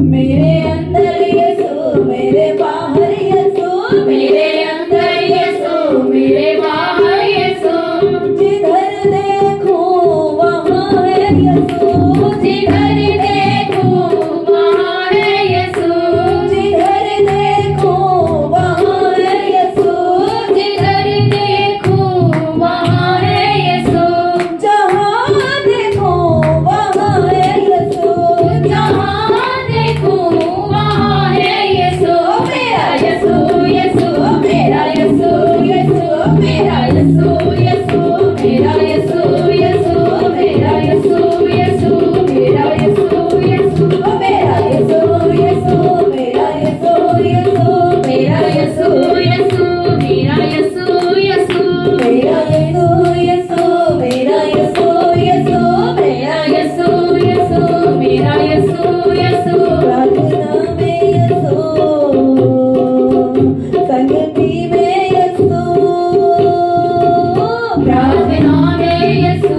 मेरे अंदर यीशु मेरे बाहर यीशु मेरे अंदर यीशु मेरे बाहर यीशु। जिधर देखूं वहाँ है यीशु जिधर देखूं वहाँ है यीशु। जिधर देखूं वहाँ है यीशु जिधर देखूं वहाँ है यीशु। जहाँ देखूं वहाँ है यीशु जहाँ देखूं वहाँ है यीशु। मेरा यीशु यीशु मेरा यीशु यीशु मेरा यीशु यीशु मेरा यीशु यीशु मेरा यीशु यीशु मेरा यीशु यीशु मेरा यीशु यीशु मेरा यीशु यीशु मेरा यीशु यीशु मेरा यीशु यीशु मेरा यीशु यीशु मेरा यीशु यीशु मेरा यीशु यीशु मेरा यीशु यीशु। प्रार्थना में यीशु संगति में यीशु प्रार्थना में यीशु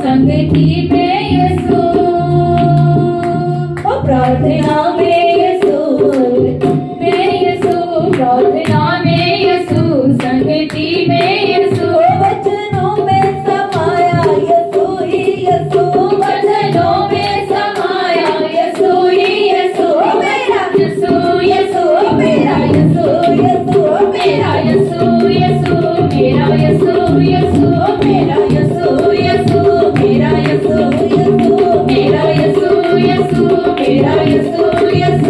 संगति में यीशु। प्रार्थना में यीशु प्रार्थना में यीशु संगति में